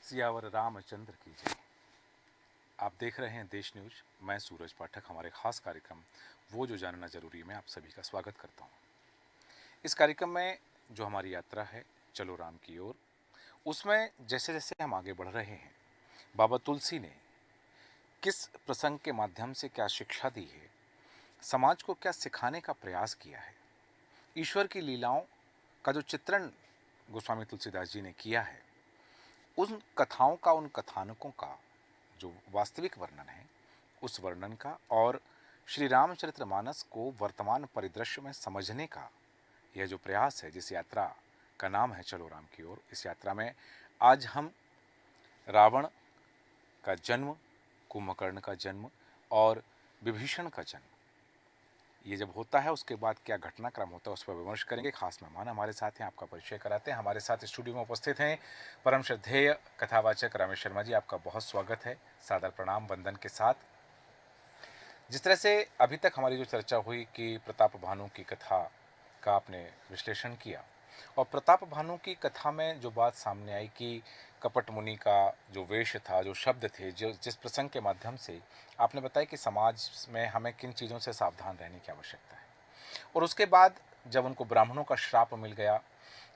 सियावर रामचंद्र की जय। आप देख रहे हैं देश न्यूज। मैं सूरज पाठक। हमारे खास कार्यक्रम वो जो जानना जरूरी है में आप सभी का स्वागत करता हूं। इस कार्यक्रम में जो हमारी यात्रा है चलो राम की ओर, उसमें जैसे जैसे हम आगे बढ़ रहे हैं, बाबा तुलसी ने किस प्रसंग के माध्यम से क्या शिक्षा दी है, समाज को क्या सिखाने का प्रयास किया है, ईश्वर की लीलाओं का जो चित्रण गोस्वामी तुलसीदास जी ने किया है, उन कथाओं का, उन कथानकों का जो वास्तविक वर्णन है, उस वर्णन का और श्री रामचरितमानस को वर्तमान परिदृश्य में समझने का यह जो प्रयास है, जिस यात्रा का नाम है चलो राम की ओर, इस यात्रा में आज हम रावण का जन्म, कुंभकर्ण का जन्म और विभीषण का जन्म, ये जब होता है उसके बाद क्या घटनाक्रम होता है उस पर विमर्श करेंगे। खास मेहमान हमारे साथ हैं, आपका परिचय कराते हैं। हमारे साथ स्टूडियो में उपस्थित हैं परम श्रद्धेय कथावाचक रमेश शर्मा जी, आपका बहुत स्वागत है, सादर प्रणाम वंदन के साथ। जिस तरह से अभी तक हमारी जो चर्चा हुई कि प्रताप भानु की कथा का आपने विश्लेषण किया, और प्रताप भानु की कथा में जो बात सामने आई कि कपट मुनि का जो वेश था, जो शब्द थे, जो जिस प्रसंग के माध्यम से आपने बताया कि समाज में हमें किन चीज़ों से सावधान रहने की आवश्यकता है, और उसके बाद जब उनको ब्राह्मणों का श्राप मिल गया,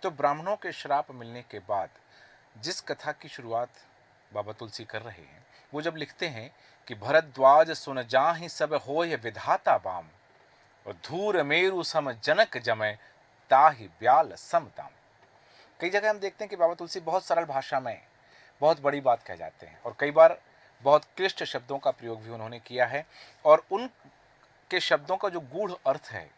तो ब्राह्मणों के श्राप मिलने के बाद जिस कथा की शुरुआत बाबा तुलसी कर रहे हैं, वो जब लिखते हैं कि भरद्वाज सुन जाहि सब होय विधाता बाम, और धूर मेरु सम जनक जमय ताहि ब्याल सम दाम। कई जगह हम देखते हैं कि बाबा तुलसी बहुत सरल भाषा में बहुत बड़ी बात कह जाते हैं, और कई बार बहुत क्लिष्ट शब्दों का प्रयोग भी उन्होंने किया है, और उनके शब्दों का जो गूढ़ अर्थ है,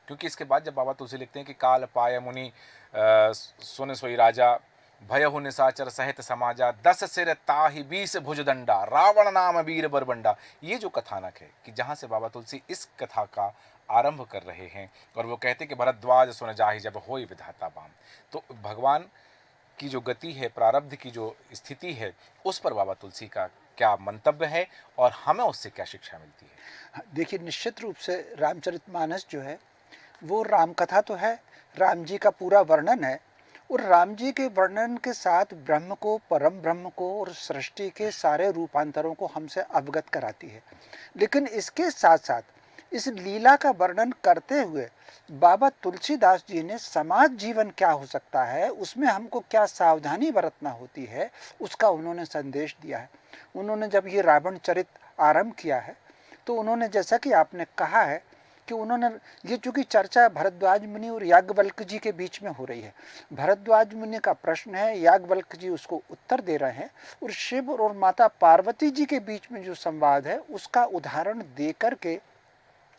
क्योंकि इसके बाद जब बाबा तुलसी लिखते हैं कि काल पाय मुनि सुन सोई राजा, भयहु निसाचर सहित समाजा, 10 सिर ताहि 20 भुजदंडा, रावण नाम वीर बरबंडा। ये जो कथानक है कि जहाँ से बाबा तुलसी इस कथा का आरंभ कर रहे हैं, और वो कहते हैं कि भरद्वाज सुन जाहि जब होई विधाता बाम। तो भगवान की जो गति है, प्रारब्ध की जो स्थिति है, उस पर बाबा तुलसी का क्या मंतव्य है और हमें उससे क्या शिक्षा मिलती है? देखिए, निश्चित रूप से रामचरितमानस जो है वो राम कथा तो है, राम जी का पूरा वर्णन है, और राम जी के वर्णन के साथ ब्रह्म को, परम ब्रह्म को और सृष्टि के सारे रूपांतरों को हमसे अवगत कराती है। लेकिन इसके साथ साथ इस लीला का वर्णन करते हुए बाबा तुलसीदास जी ने समाज जीवन क्या हो सकता है, उसमें हमको क्या सावधानी बरतना होती है, उसका उन्होंने संदेश दिया है। उन्होंने जब ये रावण चरित आरंभ किया है, तो उन्होंने, जैसा कि आपने कहा है कि उन्होंने ये, चूंकि चर्चा भरद्वाज मुनि और याज्ञवल्क्य जी के बीच में हो रही है, भरद्वाज मुनि का प्रश्न है, याज्ञवल्क्य जी उसको उत्तर दे रहे हैं, और शिव और माता पार्वती जी के बीच में जो संवाद है उसका उदाहरण दे करके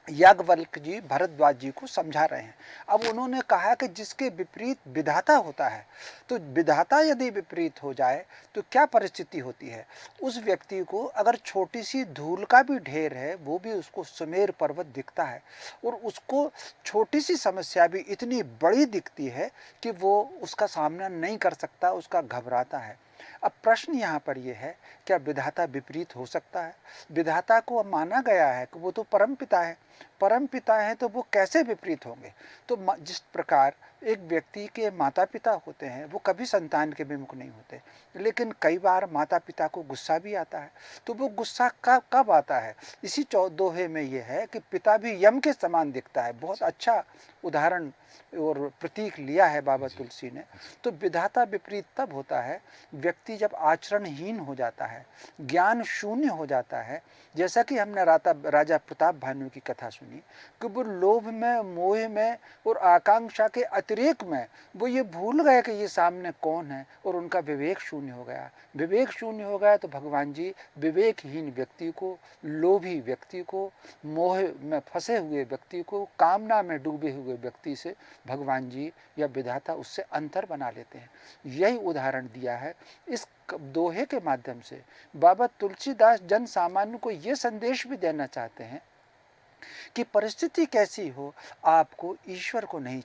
याज्ञवल्क्य जी भरद्वाज जी को समझा रहे हैं। अब उन्होंने कहा कि जिसके विपरीत विधाता होता है, तो विधाता यदि विपरीत हो जाए तो क्या परिस्थिति होती है। उस व्यक्ति को अगर छोटी सी धूल का भी ढेर है, वो भी उसको सुमेर पर्वत दिखता है, और उसको छोटी सी समस्या भी इतनी बड़ी दिखती है कि वो उसका सामना नहीं कर सकता, उसका घबराता है। अब प्रश्न यहाँ पर यह है, क्या विधाता विपरीत हो सकता है? विधाता को माना गया है कि वो तो परम पिता है, परम पिता है, तो वो कैसे विपरीत होंगे? तो जिस प्रकार एक व्यक्ति के माता पिता होते हैं, वो कभी संतान के विमुख नहीं होते, लेकिन कई बार माता पिता को गुस्सा भी आता है। तो वो गुस्सा कब आता है? इसी दोहे में ये है कि पिता भी यम के समान दिखता है। बहुत अच्छा उदाहरण और प्रतीक लिया है बाबा तुलसी ने। तो विधाता विपरीत तब होता है व्यक्ति जब आचरणहीन हो जाता है, ज्ञान शून्य हो जाता है। जैसा कि हमने राजा प्रताप भानु की कथा सुनी कि वो लोभ में, मोह में और आकांक्षा के अतिरेक में वो ये भूल गए कि ये सामने कौन है, और उनका विवेक शून्य हो गया। विवेक शून्य हो गया तो भगवान जी विवेकहीन व्यक्ति को, लोभी व्यक्ति को, मोह में फंसे हुए व्यक्ति को, कामना में डूबे हुए व्यक्ति से भगवान जी या विधाता उससे अंतर बना लेते हैं। यही उदाहरण दिया है इस दोहे के माध्यम से। बाबा तुलसीदास जन सामान्य को ये संदेश भी देना चाहते हैं कि परिस्थिति कैसी हो, आपको ईश्वर को नहीं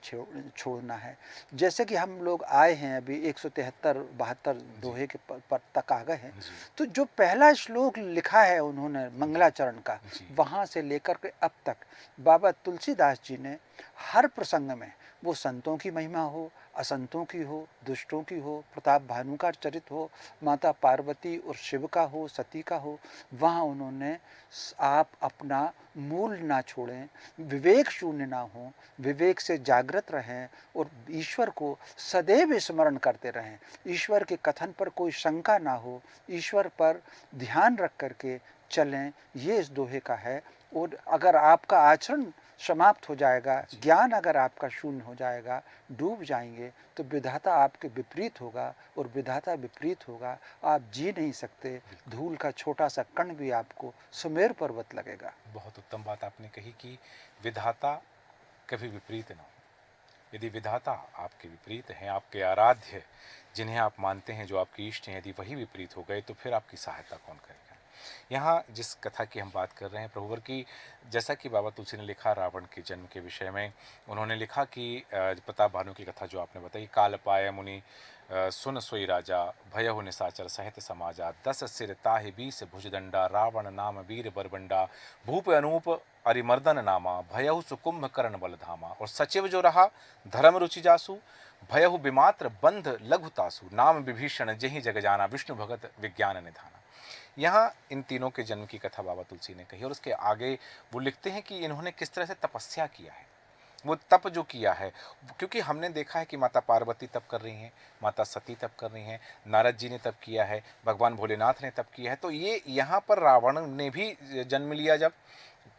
छोड़ना है। जैसे कि हम लोग आए हैं अभी 173-72 जी। दोहे के पर तक आ गए हैं। जी। तो जो पहला श्लोक लिखा है उन्होंने मंगलाचरण का, जी। वहाँ से लेकर के अब तक बाबा तुलसीदास जी ने हर प्रसंग में, वो संतों की महिमा हो, असंतों की हो, दुष्टों की हो, प्रताप भानु का चरित हो, माता पार्वती और शिव का हो, सती का हो, वहाँ उन्होंने आप अपना मूल ना छोड़ें, विवेक शून्य ना हो, विवेक से जागृत रहें और ईश्वर को सदैव स्मरण करते रहें। ईश्वर के कथन पर कोई शंका ना हो, ईश्वर पर ध्यान रख करके चलें, ये इस दोहे का है। और अगर आपका आचरण समाप्त हो जाएगा, ज्ञान अगर आपका शून्य हो जाएगा, डूब जाएंगे, तो विधाता आपके विपरीत होगा, और विधाता विपरीत होगा, आप जी नहीं सकते। धूल का छोटा सा कण भी आपको सुमेर पर्वत लगेगा। बहुत उत्तम बात आपने कही कि विधाता कभी विपरीत न हो। यदि विधाता आपके विपरीत हैं, आपके आराध्य जिन्हें आप मानते हैं, जो आपके इष्ट हैं, यदि वही विपरीत हो गए तो फिर आपकी सहायता कौन करेगा। यहाँ जिस कथा की हम बात कर रहे हैं प्रभुवर की, जैसा कि बाबा तुलसी ने लिखा रावण के जन्म के विषय में, उन्होंने लिखा कि प्रताप भानु की कथा जो आपने बताई, काल पाय मुनि सुन सोई राजा, भयहु निसाचर सहित समाजा, 10 सिर ताहि 20 भुजदंडा, रावण नाम वीर बरबंडा, भूप अनूप अरिमर्दन नामा, भयहु सुकुंभ करण बल धामा। और सचिव जो रहा धर्म रुचि जासु, भयहु विमात्र बंध लघु तासु, नाम विभीषण जेहि जग जाना, विष्णु भगत विज्ञान निधाना। यहाँ इन तीनों के जन्म की कथा बाबा तुलसी ने कही, और उसके आगे वो लिखते हैं कि इन्होंने किस तरह से तपस्या किया है, वो तप जो किया है। क्योंकि हमने देखा है कि माता पार्वती तप कर रही हैं, माता सती तप कर रही हैं, नारद जी ने तप किया है, भगवान भोलेनाथ ने तप किया है। तो ये यहाँ पर रावण ने भी जन्म लिया, जब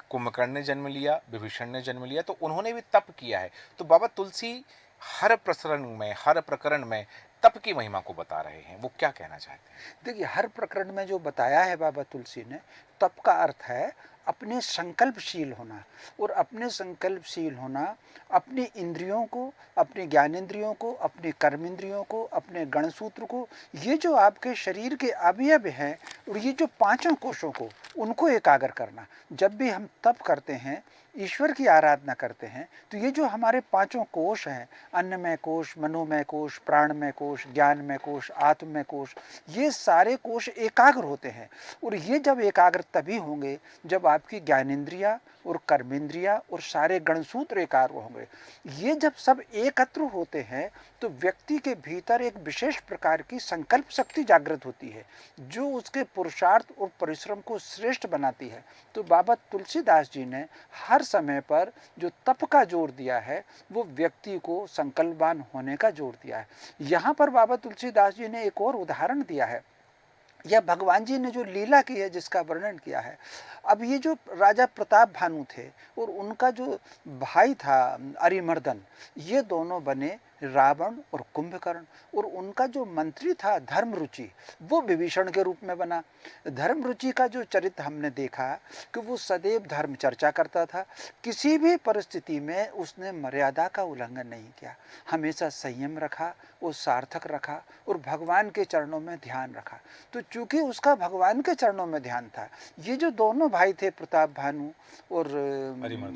कुंभकर्ण ने जन्म लिया, विभीषण ने जन्म लिया, तो उन्होंने भी तप किया है। तो बाबा तुलसी हर प्रकरण में तप की महिमा को बता रहे हैं। वो क्या कहना चाहते हैं? देखिए, हर प्रकरण में जो बताया है बाबा तुलसी ने, तप का अर्थ है अपने संकल्पशील होना। और अपने संकल्पशील होना, अपनी इंद्रियों को, अपने ज्ञानेंद्रियों को, अपने कर्मेंद्रियों को, अपने गणसूत्र को, ये जो आपके शरीर के अवयव हैं, और ये जो पांचों कोशों को, उनको एकाग्र करना। जब भी हम तप करते हैं, ईश्वर की आराधना करते हैं, तो ये जो हमारे पांचों कोश हैं, अन्नमय कोश, मनोमय कोश, प्राणमय कोश, ज्ञानमय कोश, आत्ममय कोश, ये सारे कोश एकाग्र होते हैं। और ये जब एकाग्र तभी होंगे जब आपकी ज्ञानेंद्रिया और कर्मेंद्रिया और सारे गणसूत्र एकाग्र होंगे। ये जब सब एकत्र होते हैं तो व्यक्ति के भीतर एक विशेष प्रकार की संकल्प शक्ति जागृत होती है, जो उसके पुरुषार्थ और परिश्रम को श्रेष्ठ बनाती है। तो बाबा तुलसीदास जी ने हर समय पर जो तप का जोर दिया है, वो व्यक्ति को संकल्पवान होने का जोर दिया है। यहाँ पर बाबा तुलसीदास जी ने एक और उदाहरण दिया है, या भगवान जी ने जो लीला की है जिसका वर्णन किया है। अब ये जो राजा प्रताप भानु थे और उनका जो भाई था अरिमर्दन, ये दोनों बने रावण और कुंभकर्ण। और उनका जो मंत्री था धर्मरुचि, वो विभीषण के रूप में बना। धर्मरुचि का जो चरित्र हमने देखा कि वो सदैव धर्म चर्चा करता था, किसी भी परिस्थिति में उसने मर्यादा का उल्लंघन नहीं किया, हमेशा संयम रखा और सार्थक रखा और भगवान के चरणों में ध्यान रखा। तो चूंकि उसका भगवान के चरणों में ध्यान था, ये जो दोनों भाई थे प्रताप भानु और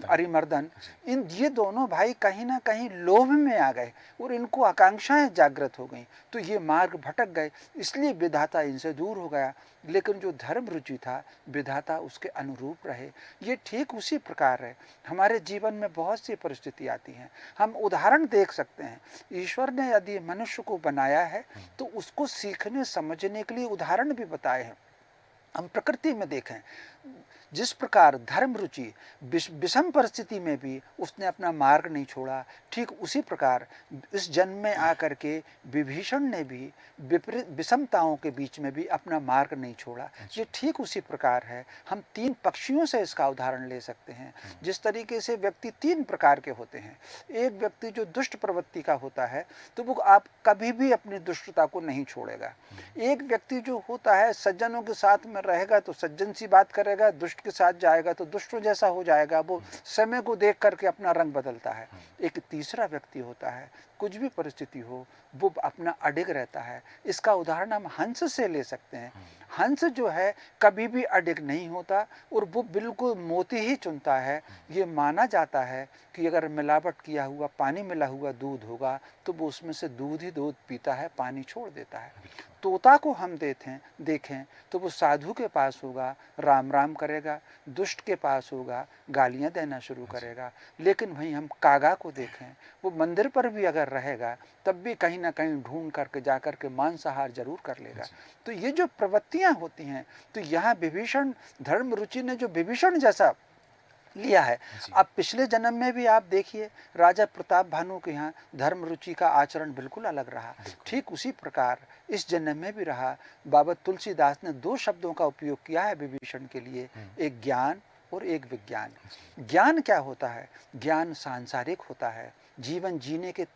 अरिमर्दन, ये दोनों भाई कहीं ना कहीं लोभ में आ गए और इनको आकांक्षाएं जागृत हो गई, तो ये मार्ग भटक गए, इसलिए विधाता इनसे दूर हो गया। लेकिन जो धर्म रुचि था, विधाता उसके अनुरूप रहे। ये ठीक उसी प्रकार है, हमारे जीवन में बहुत सी परिस्थिति आती हैं, हम उदाहरण देख सकते हैं। ईश्वर ने यदि मनुष्य को बनाया है तो उसको सीखने समझने के लिए उदाहरण भी बताए हैं। हम प्रकृति में देखें, जिस प्रकार धर्म रुचि विषम परिस्थिति में भी उसने अपना मार्ग नहीं छोड़ा, ठीक उसी प्रकार इस जन्म में आकर के विभीषण ने भी विपरीत विषमताओं के बीच में भी अपना मार्ग नहीं छोड़ा। ये ठीक उसी प्रकार है। हम तीन पक्षियों से इसका उदाहरण ले सकते हैं। जिस तरीके से व्यक्ति तीन प्रकार के होते हैं, एक व्यक्ति जो दुष्ट प्रवृत्ति का होता है तो वो आप कभी भी अपनी दुष्टता को नहीं छोड़ेगा। एक व्यक्ति जो होता है सज्जनों के साथ में रहेगा तो सज्जन सी बात करेगा, दुष्ट दुष्ट के साथ जाएगा तो दुष्ट जैसा हो जाएगा, वो समय को देख करके अपना रंग बदलता है। एक तीसरा व्यक्ति होता है, कुछ भी परिस्थिति हो वो अपना अडिग रहता है। इसका उदाहरण हम हंस से ले सकते हैं। हंस जो है कभी भी अडिग नहीं होता और वो बिल्कुल मोती ही चुनता है। ये माना जाता है कि अगर मिलावट किया हुआ पानी मिला हुआ दूध होगा तो वो उसमें से दूध ही दूध पीता है, पानी छोड़ देता है। तोता को हम देखें तो वो साधु के पास होगा, राम राम करेगा, दुष्ट के पास होगा, गालियां देना शुरू करेगा। लेकिन वहीं हम कागा को देखें, वो मंदिर पर भी अगर रहेगा तब भी कहीं ना कहीं ढूंढ करके जा करके मांसाहार जरूर कर लेगा। तो ये जो प्रवृत्तियां होती हैं, तो यहाँ विभीषण धर्म रुचि ने जो विभीषण जैसा लिया है। अब पिछले जन्म में भी आप देखिए राजा प्रताप भानु के यहाँ धर्म रुचि का आचरण बिल्कुल अलग रहा। ठीक उसी प्रकार इस जन्म में भी रहा। बाबा तुलसीदास ने दो शब्दों का उपयोग किया है विभीषण के लिए, एक ज्ञान और एक विज्ञान। ज्ञान क्या होता है? ज्ञान सांसारिक होता है, जीवन जीने के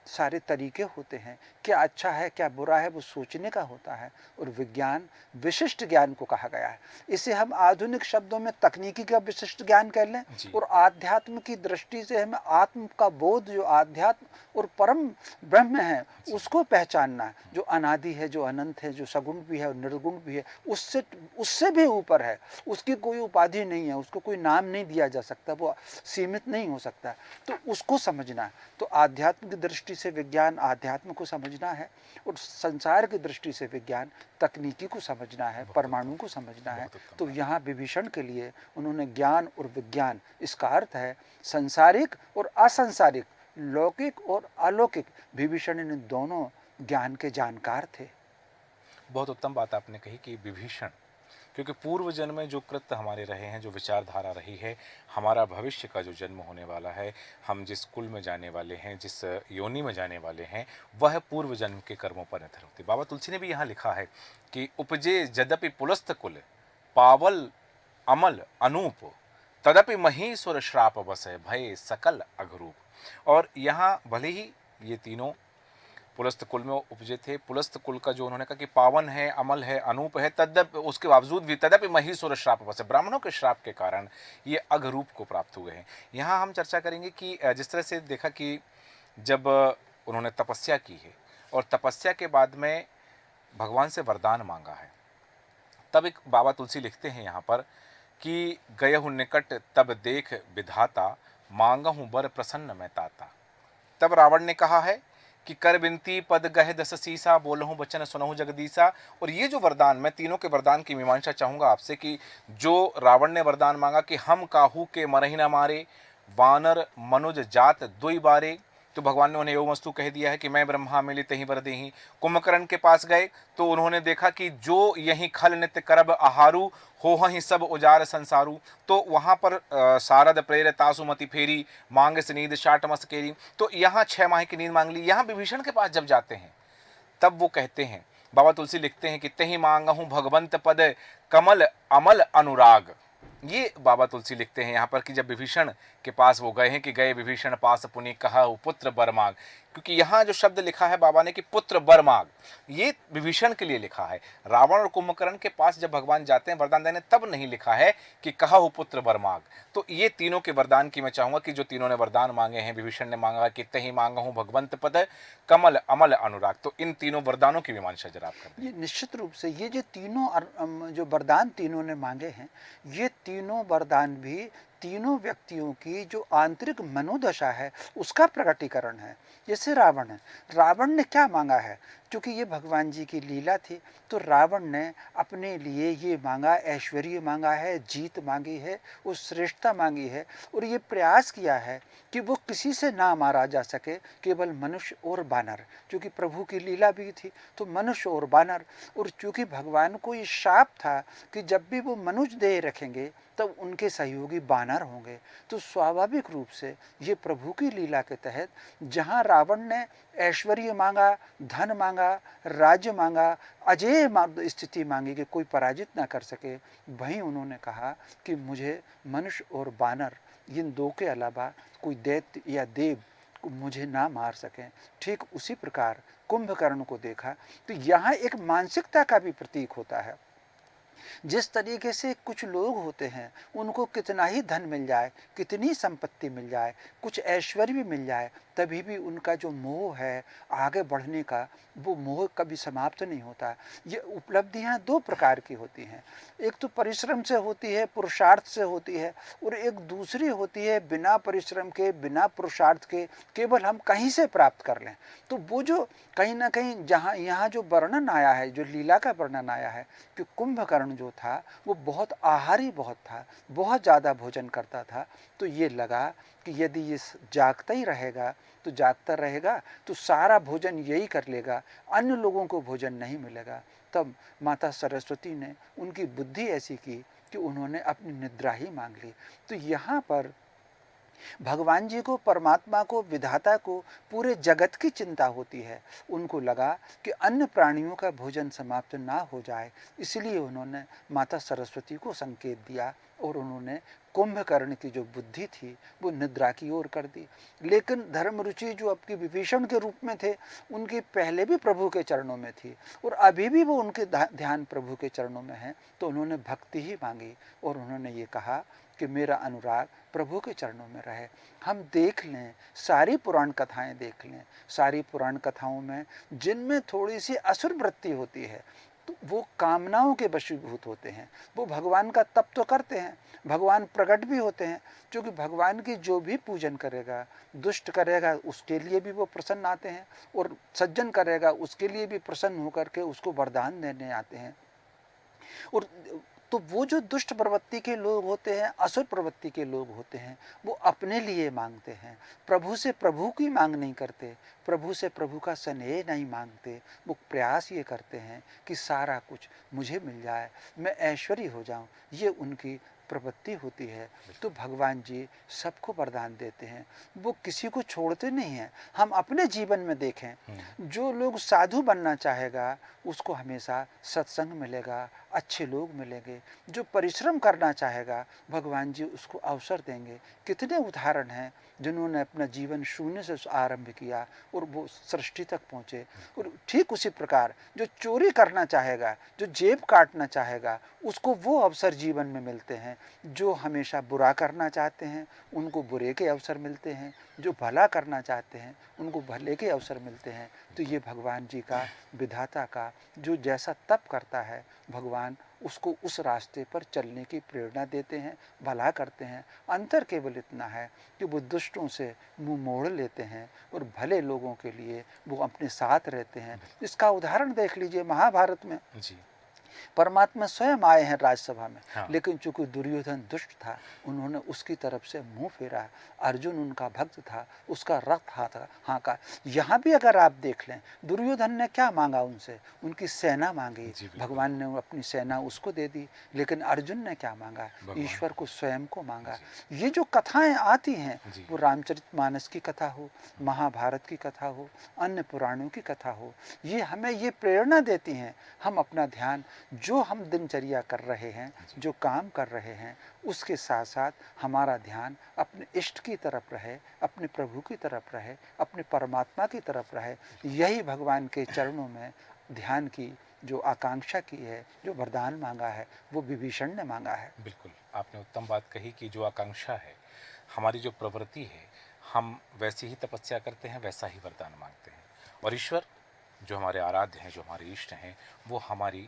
सारे तरीके होते हैं, क्या अच्छा है क्या बुरा है वो सोचने का होता है। और विज्ञान विशिष्ट ज्ञान को कहा गया है। इसे हम आधुनिक शब्दों में तकनीकी का विशिष्ट ज्ञान कह लें। और आध्यात्म की दृष्टि से हमें आत्म का बोध, जो आध्यात्म और परम ब्रह्म है उसको पहचानना, जो अनादि है, जो अनंत है, जो सगुण भी है और निर्गुण भी है, उससे भी ऊपर है। उसकी कोई उपाधि नहीं है, उसको कोई नाम नहीं दिया जा सकता, वो सीमित नहीं हो सकता। तो उसको समझना। तो आध्यात्म की दृष्टि से विज्ञान आध्यात्म को समझना है और संसार की दृष्टि से विज्ञान तकनीकी को समझना है, परमाणु को समझना है। तो यहाँ विभीषण के लिए उन्होंने ज्ञान और विज्ञान, इसका अर्थ है संसारिक और असंसारिक, लौकिक और अलौकिक। विभीषण इन दोनों ज्ञान के जानकार थे। बहुत उत्तम बात आपने कही कि विभीषण, क्योंकि पूर्व जन्म में जो कृत्य हमारे रहे हैं, जो विचारधारा रही है, हमारा भविष्य का जो जन्म होने वाला है, हम जिस कुल में जाने वाले हैं, जिस योनि में जाने वाले हैं, वह पूर्व जन्म के कर्मों पर निर्भर होती है। बाबा तुलसी ने भी यहाँ लिखा है कि उपजे यद्यपि पुलस्त कुल पावल अमल अनूप, तदपि महीश्वर श्राप बसे भय सकल अघरूप। और यहाँ भले ही ये तीनों पुलस्त कुल में उपजे थे, पुलस्त कुल का जो उन्होंने कहा कि पावन है, अमल है, अनूप है, तद्यप उसके बावजूद भी तदपि महीश्वर श्राप बसे, ब्राह्मणों के श्राप के कारण ये अघरूप को प्राप्त हुए हैं। यहाँ हम चर्चा करेंगे कि जिस तरह से देखा कि जब उन्होंने तपस्या की है और तपस्या के बाद में भगवान से वरदान मांगा है, तब एक बाबा तुलसी लिखते हैं यहाँ पर कि गयहु निकट तब देख विधाता, मांगहु बर प्रसन्न मैं ताता। तब रावण ने कहा है कि कर बिनती पद गह दस सीसा, बोलहु बचन सुनहु जगदीसा। और ये जो वरदान, मैं तीनों के वरदान की मीमांसा चाहूँगा आपसे कि जो रावण ने वरदान मांगा कि हम काहू के मरहि न मारे, वानर मनुज जात दुई बारे, तो भगवान ने उन्हें एवं वस्तु कह दिया है कि मैं ब्रह्मा मिलित ही वर देहि। कुंभकर्ण के पास गए तो उन्होंने देखा कि जो यही खल नित्य करब आहारू, हो ही सब उजार संसारू, तो वहाँ पर सारद प्रेर तासुमति फेरी, मांग से नींद शाट मस केरी। तो यहाँ 6 माह की नींद मांग ली। यहाँ विभीषण के पास जब जाते हैं तब वो कहते हैं, बाबा तुलसी लिखते हैं कि तहि मांगहूँ भगवंत पद, कमल अमल अनुराग। ये बाबा तुलसी लिखते हैं यहाँ पर कि जब विभीषण के पास वो गए हैं कि गए विभीषण पास पुनि कहा पुत्र बर मांग, क्योंकि यहाँ जो शब्द लिखा है बाबा ने कि पुत्र बर मांग, ये विभीषण के लिए लिखा है। रावण और कुंभकर्ण के पास जब भगवान जाते हैं वरदान देने तब नहीं लिखा है कि कहा पुत्र बर मांग। तो ये तीनों के वरदान की मैं चाहूँगा कि जो तीनों ने वरदान मांगे हैं, विभीषण ने मांगा कि तहि मांगहूँ भगवंत पद, कमल अमल अनुराग, तो इन तीनों वरदानों की मीमांसा जरा आप कर दें। ये निश्चित रूप से ये जो तीनों जो वरदान तीनों ने मांगे हैं, ये तीनों वरदान भी तीनों व्यक्तियों की जो आंतरिक मनोदशा है उसका प्रकटीकरण है। जैसे रावण है, रावण ने क्या मांगा है? क्योंकि ये भगवान जी की लीला थी, तो रावण ने अपने लिए ये मांगा, ऐश्वर्य मांगा है, जीत मांगी है, उस श्रेष्ठता मांगी है और ये प्रयास किया है कि वो किसी से ना मारा जा सके, केवल मनुष्य और बानर। क्योंकि प्रभु की लीला भी थी तो मनुष्य और बानर। और चूंकि भगवान को ये शाप था कि जब भी वो मनुष्य देह रखेंगे तब उनके सहयोगी बानर होंगे, तो स्वाभाविक रूप से ये प्रभु की लीला के तहत जहाँ रावण ने ऐश्वर्य मांगा, धन मांगा, राज्य मांगा, अजेय स्थिति मांगी कि कोई पराजित ना कर सके, वहीं उन्होंने कहा कि मुझे मनुष्य और बानर इन दो के अलावा कोई दैत्य या देव मुझे ना मार सकें। ठीक उसी प्रकार कुंभकर्ण को देखा तो यहाँ एक मानसिकता का भी प्रतीक होता है। जिस तरीके से कुछ लोग होते हैं, उनको कितना ही धन मिल जाए, कितनी संपत्ति मिल जाए, कुछ ऐश्वर्य भी मिल जाए, तभी भी उनका जो मोह है आगे बढ़ने का, वो मोह कभी समाप्त नहीं होता। ये उपलब्धियां दो प्रकार की होती हैं, एक तो परिश्रम से होती है, पुरुषार्थ से होती है, और एक दूसरी होती है बिना परिश्रम के, बिना पुरुषार्थ के, केवल हम कहीं से प्राप्त कर लें। तो वो जो कहीं ना कहीं जहाँ यहाँ जो वर्णन आया है, जो लीला का वर्णन आया है कि कुंभकर्ण जो था वो बहुत आहारी बहुत था, बहुत ज़्यादा भोजन करता था, तो ये लगा कि यदि ये जागता ही रहेगा तो जागता रहेगा तो सारा भोजन यही कर लेगा, अन्य लोगों को भोजन नहीं मिलेगा। तब माता सरस्वती ने उनकी बुद्धि ऐसी की कि उन्होंने अपनी निद्रा ही मांग ली। तो यहाँ पर भगवान जी को, परमात्मा को, विधाता को पूरे जगत की चिंता होती है। उनको लगा कि अन्य प्राणियों का भोजन समाप्त ना हो जाए, इसलिए उन्होंने माता सरस्वती को संकेत दिया और उन्होंने कुंभकर्ण की जो बुद्धि थी वो निद्रा की ओर कर दी। लेकिन धर्मरुचि जो आपके विभीषण के रूप में थे, उनकी पहले भी प्रभु के चरणों में थी और अभी भी वो उनके ध्यान प्रभु के चरणों में है। तो उन्होंने भक्ति ही मांगी और उन्होंने ये कहा कि मेरा अनुराग प्रभु के चरणों में रहे। हम देख लें, सारी पुराण कथाएं देख लें, सारी पुराण कथाओं में जिनमें थोड़ी सी असुर वृत्ति होती है, तो वो कामनाओं के वशीभूत होते हैं। वो भगवान का तप तो करते हैं, भगवान प्रकट भी होते हैं, क्योंकि भगवान की जो भी पूजन करेगा, दुष्ट करेगा उसके लिए भी वो प्रसन्न आते हैं, और सज्जन करेगा उसके लिए भी प्रसन्न होकर के उसको वरदान देने आते हैं। और तो वो जो दुष्ट प्रवृत्ति के लोग होते हैं, असुर प्रवृत्ति के लोग होते हैं, वो अपने लिए मांगते हैं, प्रभु से प्रभु की मांग नहीं करते, प्रभु से प्रभु का स्नेह नहीं मांगते। वो प्रयास ये करते हैं कि सारा कुछ मुझे मिल जाए, मैं ऐश्वर्य हो जाऊं, ये उनकी प्रवृत्ति होती है। तो भगवान जी सबको वरदान देते हैं, वो किसी को छोड़ते नहीं हैं। हम अपने जीवन में देखें, जो लोग साधु बनना चाहेगा उसको हमेशा सत्संग मिलेगा, अच्छे लोग मिलेंगे। जो परिश्रम करना चाहेगा भगवान जी उसको अवसर देंगे। कितने उदाहरण हैं जिन्होंने अपना जीवन शून्य से आरंभ किया और वो सृष्टि तक पहुँचे। और ठीक उसी प्रकार जो चोरी करना चाहेगा, जो जेब काटना चाहेगा, उसको वो अवसर जीवन में मिलते हैं। जो हमेशा बुरा करना चाहते हैं उनको बुरे के अवसर मिलते हैं, जो भला करना चाहते हैं उनको भले के अवसर मिलते हैं। तो ये भगवान जी का, विधाता का, जो जैसा तप करता है भगवान उसको उस रास्ते पर चलने की प्रेरणा देते हैं, भला करते हैं। अंतर केवल इतना है कि वो दुष्टों से मुंह मोड़ लेते हैं और भले लोगों के लिए वो अपने साथ रहते हैं। इसका उदाहरण देख लीजिए महाभारत में। जी। परमात्मा स्वयं आए हैं राजसभा में, हाँ। लेकिन चूंकि दुर्योधन दुष्ट था, उन्होंने उसकी तरफ से मुंह फेरा। अर्जुन उनका भक्त था, उसका रथ हाँका। यहाँ भी अगर आप देख लें, दुर्योधन ने क्या मांगा उनसे? उनकी सेना मांगी, भगवान ने अपनी सेना उसको दे दी। लेकिन अर्जुन ने क्या मांगा? ईश्वर को, स्वयं को मांगा। ये जो कथाएं आती हैं, वो रामचरितमानस की कथा हो, महाभारत की कथा हो, अन्य पुराणों की कथा हो, ये हमें ये प्रेरणा देती हैं। हम अपना ध्यान, जो हम दिनचर्या कर रहे हैं, जो काम कर रहे हैं, उसके साथ साथ हमारा ध्यान अपने इष्ट की तरफ रहे, अपने प्रभु की तरफ रहे, अपने परमात्मा की तरफ रहे। यही भगवान के चरणों में ध्यान की जो आकांक्षा की है, जो वरदान मांगा है, वो विभीषण ने मांगा है। बिल्कुल, आपने उत्तम बात कही कि जो आकांक्षा है, हमारी जो प्रवृत्ति है, हम वैसी ही तपस्या करते हैं, वैसा ही वरदान मांगते हैं। और ईश्वर जो हमारे आराध्य हैं, जो हमारे इष्ट हैं, वो हमारी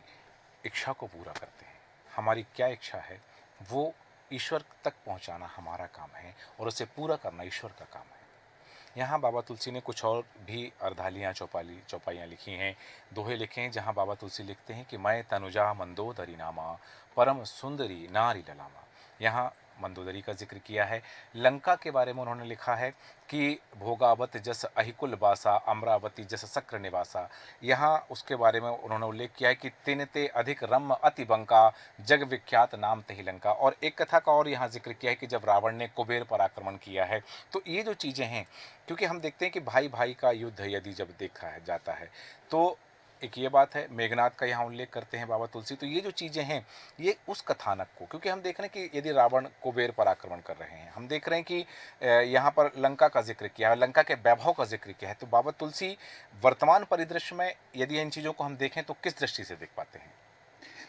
इच्छा को पूरा करते हैं। हमारी क्या इच्छा है वो ईश्वर तक पहुंचाना हमारा काम है और उसे पूरा करना ईश्वर का काम है। यहाँ बाबा तुलसी ने कुछ और भी अर्धालियाँ चौपाइयाँ लिखी हैं, दोहे लिखे हैं, जहाँ बाबा तुलसी लिखते हैं कि मैं तनुजा मंदोदरी नामा परम सुंदरी नारी ललामा। यहाँ मंदोदरी का जिक्र किया है। लंका के बारे में उन्होंने लिखा है कि भोगावत जस अहिकुल बासा अमरावती जस सक्र निवासा। यहाँ उसके बारे में उन्होंने उल्लेख किया है कि तिनते अधिक रम अति बंका जग विख्यात नाम तहि लंका। और एक कथा का और यहाँ जिक्र किया है कि जब रावण ने कुबेर पर आक्रमण किया है। तो ये जो चीज़ें हैं, क्योंकि हम देखते हैं कि भाई भाई का युद्ध यदि जब देखा है जाता है तो एक ये बात है, मेघनाथ का यहाँ उल्लेख करते हैं बाबा तुलसी। तो ये जो चीज़ें हैं, ये उस कथानक को, क्योंकि हम देख रहे हैं कि यदि रावण कुबेर पर आक्रमण कर रहे हैं, हम देख रहे हैं कि यहाँ पर लंका का जिक्र किया है, लंका के वैभव का जिक्र किया है। तो बाबा तुलसी वर्तमान परिदृश्य में यदि इन चीज़ों को हम देखें तो किस दृष्टि से देख पाते हैं?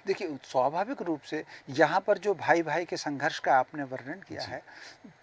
देखिए, स्वाभाविक रूप से यहाँ पर जो भाई-भाई के संघर्ष का आपने वर्णन किया जी। है,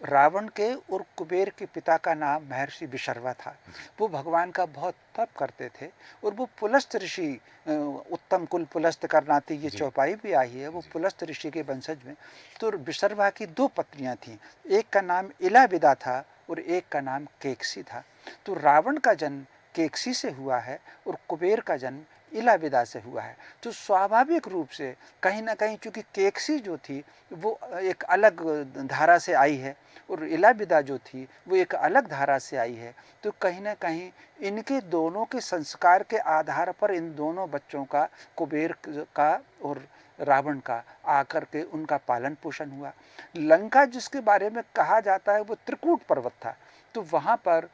रावण के और कुबेर के पिता का नाम महर्षि विशर्वा था। जी। वो भगवान का बहुत तप करते थे और वो पुलस्त ऋषि, उत्तम कुल पुलस्त करनाती ये जी। चौपाई भी आई है, वो जी। पुलस्त ऋषि के वंशज में। तो विशर्वा की 2 पत्नियाँ थीं, एक का नाम इलाविदा था और एक का नाम केकसी था। तो रावण का जन्म केकसी से हुआ है और कुबेर का जन्म इलाविदा से हुआ है। तो स्वाभाविक रूप से कहीं न कहीं, चूँकि केकसी जो थी वो एक अलग धारा से आई है और इलाविदा जो थी वो एक अलग धारा से आई है, तो कहीं न कहीं इनके दोनों के संस्कार के आधार पर इन दोनों बच्चों का, कुबेर का और रावण का, आकर के उनका पालन पोषण हुआ। लंका जिसके बारे में कहा जाता है वो त्रिकूट पर्वत था, तो वहाँ पर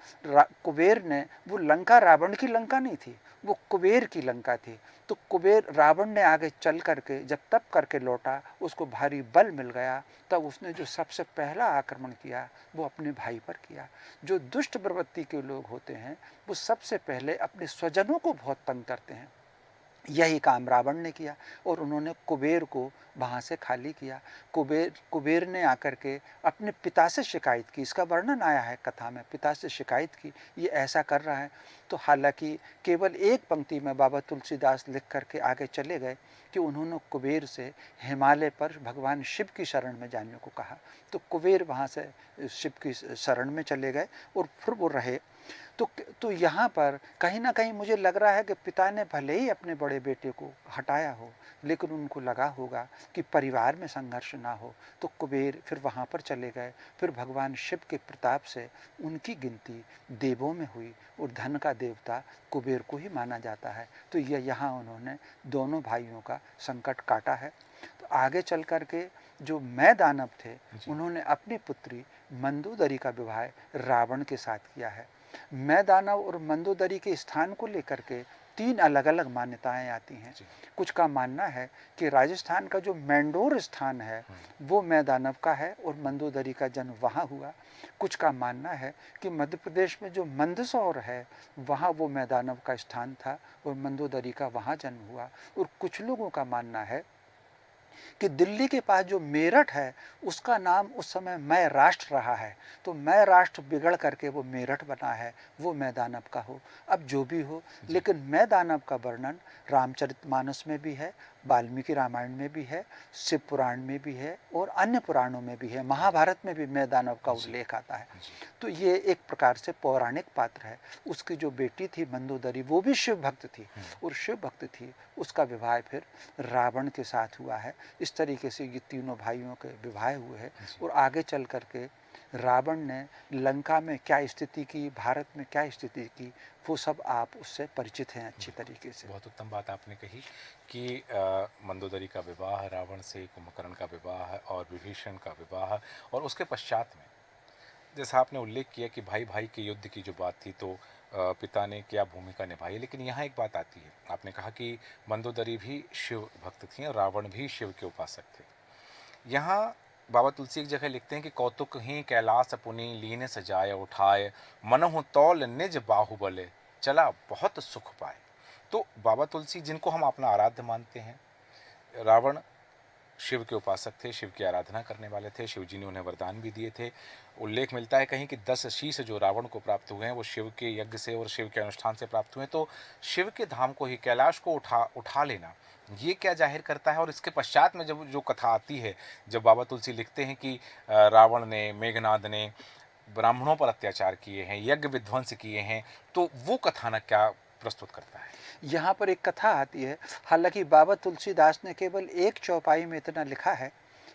कुबेर ने, वो लंका रावण की लंका नहीं थी, वो कुबेर की लंका थी। तो कुबेर, रावण ने आगे चल करके जब तप करके लौटा, उसको भारी बल मिल गया, तब उसने जो सबसे पहला आक्रमण किया वो अपने भाई पर किया। जो दुष्ट प्रवृत्ति के लोग होते हैं वो सबसे पहले अपने स्वजनों को बहुत तंग करते हैं। यही काम रावण ने किया और उन्होंने कुबेर को वहाँ से खाली किया। कुबेर ने आकर के अपने पिता से शिकायत की, इसका वर्णन आया है कथा में, पिता से शिकायत की ये ऐसा कर रहा है। तो हालांकि केवल एक पंक्ति में बाबा तुलसीदास लिख करके आगे चले गए कि उन्होंने कुबेर से हिमालय पर भगवान शिव की शरण में जाने को कहा। तो कुबेर वहाँ से शिव की शरण में चले गए और फिर वो रहे। तो यहाँ पर कहीं न कहीं मुझे लग रहा है कि पिता ने भले ही अपने बड़े बेटे को हटाया हो, लेकिन उनको लगा होगा कि परिवार में संघर्ष ना हो, तो कुबेर फिर वहाँ पर चले गए। फिर भगवान शिव के प्रताप से उनकी गिनती देवों में हुई और धन का देवता कुबेर को ही माना जाता है। तो ये यहाँ उन्होंने दोनों भाइयों का संकट काटा है। तो आगे चल कर के जो मैं दानव थे, जी। उन्होंने अपनी पुत्री मंदोदरी का विवाह रावण के साथ किया है। मैं दानव और मंदोदरी के स्थान को लेकर के 3 अलग-अलग मान्यताएं आती हैं। जी। कुछ का मानना है कि राजस्थान का जो मैंडोर स्थान है वो मैं दानव का है और मंदोदरी का जन्म वहाँ हुआ। कुछ का मानना है कि मध्य प्रदेश में जो मंदसौर है वहाँ वो मैं दानव का स्थान था और मंदोदरी का वहाँ जन्म हुआ। और कुछ लोगों का मानना है कि दिल्ली के पास जो मेरठ है उसका नाम उस समय मैं राष्ट्र रहा है, तो मैं राष्ट्र बिगड़ करके वो मेरठ बना है, वो मैं दानव का हो। अब जो भी हो, जी। लेकिन मैं दानव का वर्णन रामचरितमानस में भी है, वाल्मीकि रामायण में भी है, शिव पुराण में भी है और अन्य पुराणों में भी है, महाभारत में भी मैं दानव का जी। उल्लेख आता है। जी। तो ये एक प्रकार से पौराणिक पात्र है। उसकी जो बेटी थी मंदोदरी, वो भी शिव भक्त थी और शिव भक्त थी, उसका विवाह फिर रावण के साथ हुआ है। इस तरीके से ये तीनों भाइयों के विवाह हुए हैं। जी। और आगे चल करके रावण ने लंका में क्या स्थिति की, भारत में क्या स्थिति की, वो सब आप उससे परिचित हैं अच्छी बिल्कुल। तरीके से। बहुत उत्तम बात आपने कही कि मंदोदरी का विवाह, रावण से कुंभकर्ण का विवाह और विभीषण का विवाह, और उसके पश्चात में जैसा आपने उल्लेख किया कि भाई भाई के युद्ध की जो बात थी, तो पिता ने क्या भूमिका निभाई। लेकिन यहाँ एक बात आती है, आपने कहा कि मंदोदरी भी शिव भक्त थी और रावण भी शिव के उपासक थे। यहाँ बाबा तुलसी एक जगह लिखते हैं कि कौतुक ही कैलाश पुनि लीन सजाय उठाए, मनहु तौल निज बाहुबल, चला बहुत सुख पाए। तो बाबा तुलसी, जिनको हम अपना आराध्य मानते हैं, रावण शिव के उपासक थे, शिव की आराधना करने वाले थे, शिव जी ने उन्हें वरदान भी दिए थे। उल्लेख मिलता है कहीं कि 10 शीश जो रावण को प्राप्त हुए हैं वो शिव के यज्ञ से और शिव के अनुष्ठान से प्राप्त हुए। तो शिव के धाम को ही, कैलाश को उठा लेना, ये क्या जाहिर करता है। और इसके पश्चात में जब जो कथा आती है, जब बाबा तुलसी लिखते हैं कि रावण ने, मेघनाद ने ब्राह्मणों पर अत्याचार किए हैं, यज्ञ विध्वंस किए हैं, तो वो कथानक क्या प्रस्तुत करता है? यहाँ पर एक कथा आती है। हालांकि बाबा तुलसीदास ने केवल एक चौपाई में इतना लिखा है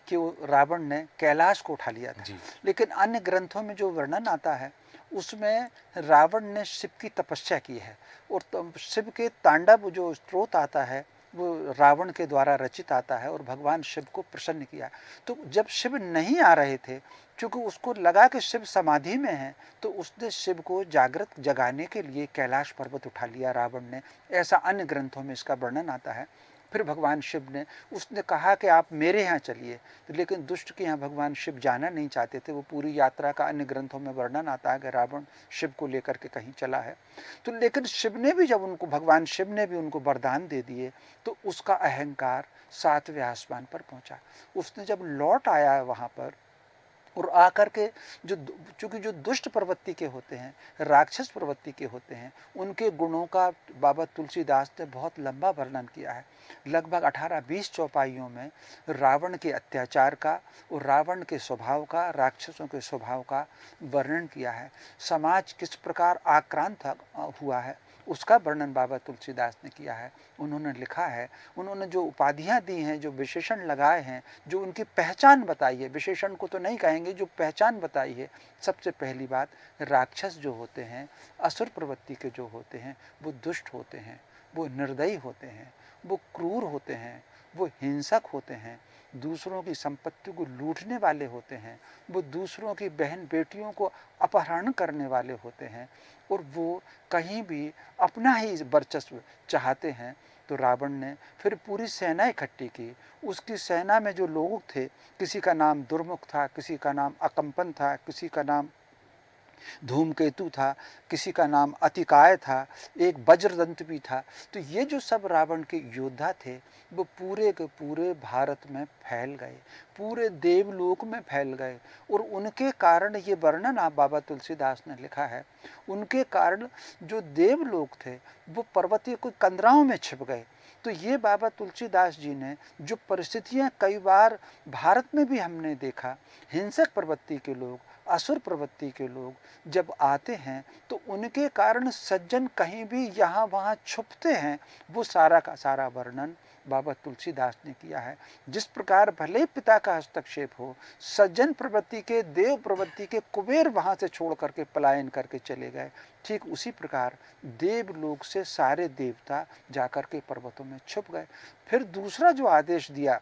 कि वो रावण ने कैलाश को उठा लिया था, जी। लेकिन अन्य ग्रंथों में जो वर्णन आता है उसमें रावण ने शिव की तपस्या की है और शिव के तांडव जो स्त्रोत आता है वो रावण के द्वारा रचित आता है और भगवान शिव को प्रसन्न किया। तो जब शिव नहीं आ रहे थे, क्योंकि उसको लगा कि शिव समाधि में है, तो उसने शिव को जागृत जगाने के लिए कैलाश पर्वत उठा लिया रावण ने। ऐसा अन्य ग्रंथों में इसका वर्णन आता है। फिर भगवान शिव ने उसने कहा कि आप मेरे यहाँ चलिए, तो लेकिन दुष्ट के यहाँ भगवान शिव जाना नहीं चाहते थे। वो पूरी यात्रा का अन्य ग्रंथों में वर्णन आता है कि रावण शिव को लेकर के कहीं चला है। तो लेकिन शिव ने भी जब उनको, भगवान शिव ने भी उनको वरदान दे दिए, तो उसका अहंकार 7वें आसमान पर पहुंचा। उसने जब लौट आया वहाँ पर और आकर के जो, चूंकि जो दुष्ट प्रवृत्ति के होते हैं, राक्षस प्रवृत्ति के होते हैं, उनके गुणों का बाबा तुलसीदास ने बहुत लंबा वर्णन किया है। लगभग 18-20 चौपाइयों में रावण के अत्याचार का और रावण के स्वभाव का, राक्षसों के स्वभाव का वर्णन किया है। समाज किस प्रकार आक्रांत हुआ है उसका वर्णन बाबा तुलसीदास ने किया है। उन्होंने लिखा है, उन्होंने जो उपाधियां दी हैं, जो विशेषण लगाए हैं, जो उनकी पहचान बताई है, विशेषण को तो नहीं कहेंगे, जो पहचान बताई है, सबसे पहली बात, राक्षस जो होते हैं, असुर प्रवृत्ति के जो होते हैं, वो दुष्ट होते हैं, वो निर्दयी होते हैं, वो क्रूर होते हैं, वो हिंसक होते हैं, दूसरों की संपत्ति को लूटने वाले होते हैं, वो दूसरों की बहन बेटियों को अपहरण करने वाले होते हैं, और वो कहीं भी अपना ही वर्चस्व चाहते हैं। तो रावण ने फिर पूरी सेना इकट्ठी की। उसकी सेना में जो लोग थे, किसी का नाम दुर्मुख था, किसी का नाम अकंपन था, किसी का नाम धूमकेतु था, किसी का नाम अतिकाय था, एक वज्रदंत भी था। तो ये जो सब रावण के योद्धा थे, वो पूरे के पूरे भारत में फैल गए, पूरे देवलोक में फैल गए। और उनके कारण, ये वर्णन आप बाबा तुलसीदास ने लिखा है, उनके कारण जो देवलोक थे वो पर्वतीय कुछ कंदराओं में छिप गए। तो ये बाबा तुलसीदास जी ने जो परिस्थितियां कई बार भारत में भी हमने देखा, हिंसक प्रवृत्ति के लोग, असुर प्रवृत्ति के लोग जब आते हैं तो उनके कारण सज्जन कहीं भी यहाँ वहाँ छुपते हैं, वो सारा का सारा वर्णन बाबा तुलसीदास ने किया है। जिस प्रकार भले पिता का हस्तक्षेप हो, सज्जन प्रवृत्ति के, देव प्रवृत्ति के कुबेर वहाँ से छोड़ करके पलायन करके चले गए, ठीक उसी प्रकार देवलोक से सारे देवता जाकर के पर्वतों में छुप गए। फिर दूसरा जो आदेश दिया,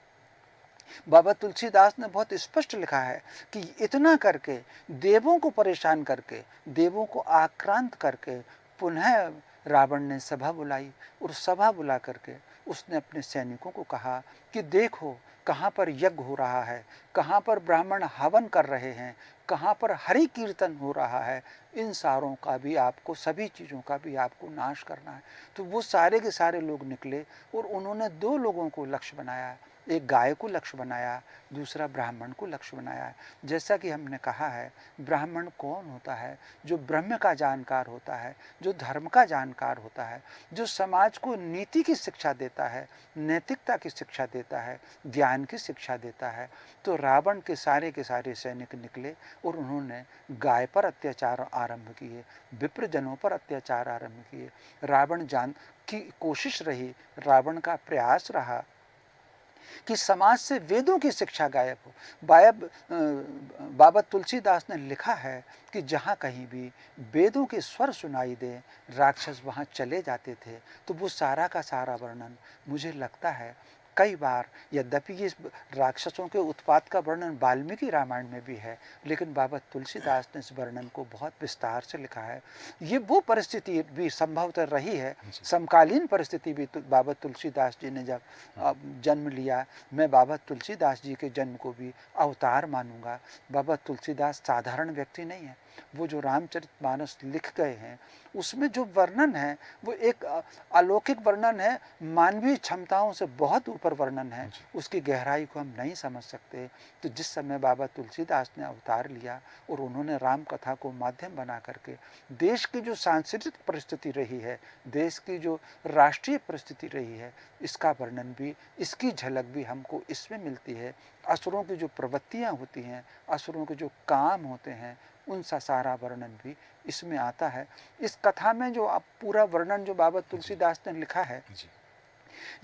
बाबा तुलसीदास ने बहुत स्पष्ट लिखा है कि इतना करके, देवों को परेशान करके, देवों को आक्रांत करके, पुनः रावण ने सभा बुलाई। और सभा बुला करके उसने अपने सैनिकों को कहा कि देखो कहाँ पर यज्ञ हो रहा है, कहाँ पर ब्राह्मण हवन कर रहे हैं, कहाँ पर हरि कीर्तन हो रहा है, इन सारों का भी आपको, सभी चीज़ों का भी आपको नाश करना है। तो वो सारे के सारे लोग निकले और उन्होंने 2 लोगों को लक्ष्य बनाया, एक गाय को लक्ष्य बनाया, दूसरा ब्राह्मण को लक्ष्य बनाया। जैसा कि हमने कहा है, ब्राह्मण कौन होता है? जो ब्रह्म का जानकार होता है, जो धर्म का जानकार होता है, जो समाज को नीति की शिक्षा देता है, नैतिकता की शिक्षा देता है, ज्ञान की शिक्षा देता है। तो रावण के सारे सैनिक निकले और उन्होंने गाय पर अत्याचार आरंभ किए, विप्रजनों पर अत्याचार आरंभ किए। रावण जान की कोशिश रही, रावण का प्रयास रहा कि समाज से वेदों की शिक्षा गायब हो। बाबा तुलसीदास ने लिखा है कि जहाँ कहीं भी वेदों के स्वर सुनाई दे, राक्षस वहाँ चले जाते थे। तो वो सारा का सारा वर्णन मुझे लगता है कई बार, यद्यपि ये राक्षसों के उत्पात का वर्णन वाल्मीकि रामायण में भी है, लेकिन बाबा तुलसीदास ने इस वर्णन को बहुत विस्तार से लिखा है। ये वो परिस्थिति भी संभवतः रही है, समकालीन परिस्थिति भी। बाबा तुलसीदास जी ने जब जन्म लिया, मैं बाबा तुलसीदास जी के जन्म को भी अवतार मानूंगा। बाबा तुलसीदास साधारण व्यक्ति नहीं है। वो जो रामचरितमानस लिख गए हैं, उसमें जो वर्णन है वो एक अलौकिक वर्णन है, मानवीय क्षमताओं से बहुत ऊपर वर्णन है। उसकी गहराई को हम नहीं समझ सकते। तो जिस समय बाबा तुलसीदास ने अवतार लिया और उन्होंने राम कथा को माध्यम बना करके देश की जो सांस्कृतिक परिस्थिति रही है, देश की जो राष्ट्रीय परिस्थिति रही है, इसका वर्णन भी, इसकी झलक भी हमको इसमें मिलती है। असुरों की जो प्रवृत्तियाँ होती हैं, असुरों के जो काम होते हैं, उनका सारा वर्णन भी इसमें आता है। इस कथा में जो पूरा वर्णन जो बाबा तुलसीदास ने लिखा है,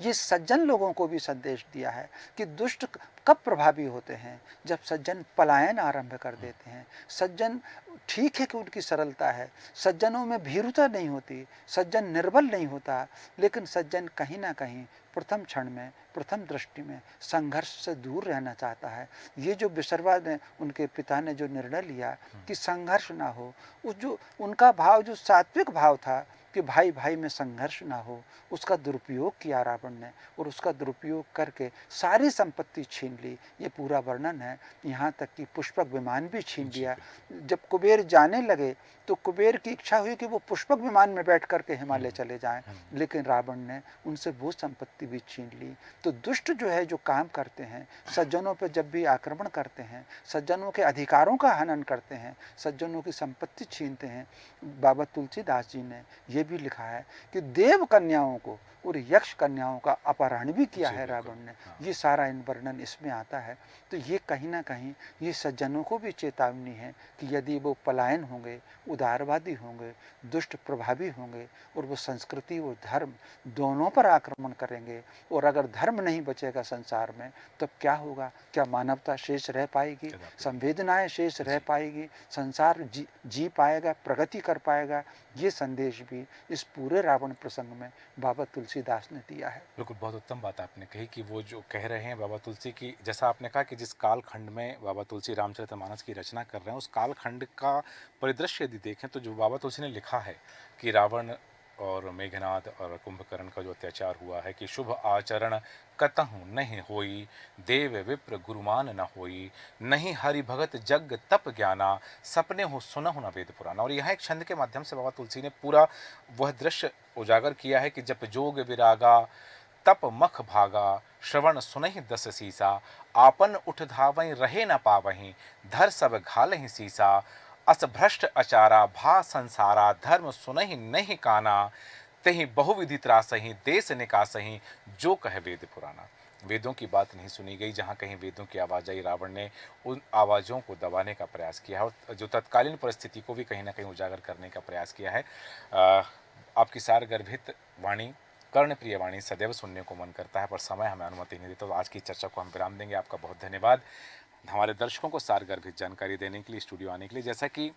ये सज्जन लोगों को भी संदेश दिया है कि दुष्ट कब प्रभावी होते हैं, जब सज्जन पलायन आरंभ कर देते हैं। सज्जन, ठीक है कि उनकी सरलता है, सज्जनों में भीरुता नहीं होती, सज्जन निर्बल नहीं होता, लेकिन सज्जन कहीं ना कहीं प्रथम क्षण में, प्रथम दृष्टि में संघर्ष से दूर रहना चाहता है। ये जो बिसरवा ने, उनके पिता ने जो निर्णय लिया कि संघर्ष ना हो, उस जो उनका भाव, जो सात्विक भाव था, कि भाई भाई में संघर्ष ना हो, उसका दुरुपयोग किया रावण ने और उसका दुरुपयोग करके सारी संपत्ति छीन ली। ये पूरा वर्णन है। यहाँ तक कि पुष्पक विमान भी छीन जी, लिया। बिल्कुल। जब कुबेर जाने लगे तो कुबेर की इच्छा हुई कि वो पुष्पक विमान में बैठ करके हिमालय चले जाएं, लेकिन रावण ने उनसे वो संपत्ति भी छीन ली। तो दुष्ट जो है, जो काम करते हैं, सज्जनों पर जब भी आक्रमण करते हैं, सज्जनों के अधिकारों का हनन करते हैं, सज्जनों की संपत्ति छीनते हैं, बाबा तुलसीदास जी ने ये भी लिखा है कि देव कन्याओं को और यक्ष कन्याओं का अपहरण भी किया जी, है बिल्कुल। रावण ने। हाँ। ये सारा इन वर्णन इसमें आता है। तो ये कहीं ना कहीं ये सज्जनों को भी चेतावनी है कि यदि वो पलायन होंगे, उदारवादी होंगे, दुष्ट प्रभावी होंगे और वो संस्कृति और धर्म दोनों पर आक्रमण करेंगे, और अगर धर्म नहीं बचेगा संसार में, तब क्या होगा? क्या मानवता शेष रह पाएगी? संवेदनाएं शेष रह पाएगी? संसार जी पाएगा, प्रगति कर पाएगा? ये संदेश भी इस पूरे रावण प्रसंग में बाबा तुलसीदास ने दिया है। बिल्कुल, बहुत उत्तम बात आपने कही कि वो जो कह रहे हैं बाबा तुलसी की, जैसा आपने कहा कि जिस कालखंड में बाबा तुलसी रामचरितमानस की रचना कर रहे हैं, उस कालखंड का परिदृश्य यदि देखें तो जो बाबा तुलसी ने लिखा है कि रावण और मेघनाद और कुंभकर्ण का जो अत्याचार हुआ है कि शुभ आचरण कतहु नहीं होई, देव विप्र गुरुमान न होई, नहीं हरि भगत जग तप ज्ञाना, सपने हो सुनहु न वेद पुराना। और यहाँ एक छंद के माध्यम से बाबा तुलसी ने पूरा वह दृश्य उजागर किया है कि जप जोग विरागा तप मख भागा, श्रवण सुनहि दस सीसा, आपन उठ धावहीं रहे न पावहीं, धर सब घालहि सीसा, अस भ्रष्ट अचारा भा संसारा, धर्म सुनहि नहीं काना, तेहि बहुविधि त्रासहि देश निकासहि, जो कहे वेद पुराना। वेदों की बात नहीं सुनी गई, जहाँ कहीं वेदों की आवाज आई, रावण ने उन आवाज़ों को दबाने का प्रयास किया है और जो तत्कालीन परिस्थिति को भी कहीं ना कहीं उजागर करने का प्रयास किया है। आपकी सार गर्भित वाणी, कर्णप्रिय वाणी सदैव सुनने को मन करता है, पर समय हमें अनुमति नहीं देता। तो आज की चर्चा को हम विराम देंगे। आपका बहुत धन्यवाद हमारे दर्शकों को सार गर्भित जानकारी देने के लिए, स्टूडियो आने के लिए। जैसा कि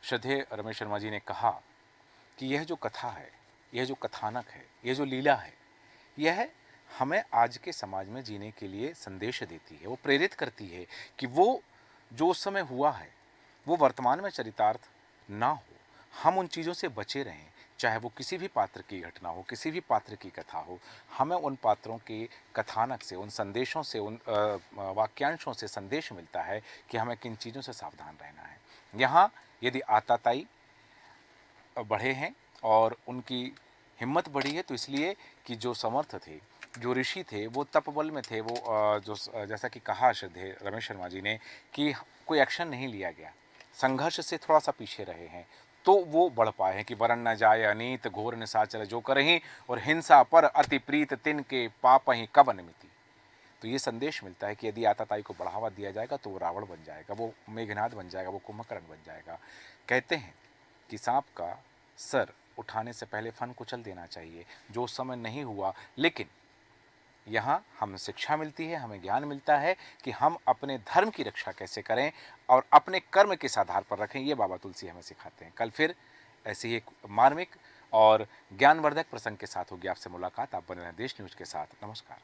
श्रद्धेय रमेश शर्मा जी ने कहा कि यह जो कथा है, यह जो कथानक है, यह जो लीला है, यह हमें आज के समाज में जीने के लिए संदेश देती है। वो प्रेरित करती है कि वो जो उस समय हुआ है वो वर्तमान में चरितार्थ ना हो, हम उन चीज़ों से बचे रहें। चाहे वो किसी भी पात्र की घटना हो, किसी भी पात्र की कथा हो, हमें उन पात्रों के कथानक से, उन संदेशों से, उन वाक्यांशों से संदेश मिलता है कि हमें किन चीज़ों से सावधान रहना है। यहाँ यदि आताताई बढ़े हैं और उनकी हिम्मत बढ़ी है, तो इसलिए कि जो समर्थ थे, जो ऋषि थे, वो तपबल में थे। वो जैसा कि कहा श्रद्धेय रमेश शर्मा जी ने कि कोई एक्शन नहीं लिया गया, संघर्ष से थोड़ा सा पीछे रहे हैं, तो वो बढ़ पाए हैं कि वरण न जाए अनीत घोर निशाचर जो करहीं, और हिंसा पर अति प्रीत तिन के पाप ही कवन मिति। तो ये संदेश मिलता है कि यदि आताताई को बढ़ावा दिया जाएगा तो वो रावण बन जाएगा, वो मेघनाद बन जाएगा, वो कुंभकर्ण बन जाएगा। कहते हैं कि सांप का सर उठाने से पहले फन कुचल देना चाहिए, जो उस समय नहीं हुआ। लेकिन यहाँ हमें शिक्षा मिलती है, हमें ज्ञान मिलता है कि हम अपने धर्म की रक्षा कैसे करें और अपने कर्म किस आधार पर रखें। ये बाबा तुलसी हमें सिखाते हैं। कल फिर ऐसे ही एक मार्मिक और ज्ञानवर्धक प्रसंग के साथ होगी आपसे मुलाकात। आप बने रहें देश न्यूज के साथ। नमस्कार।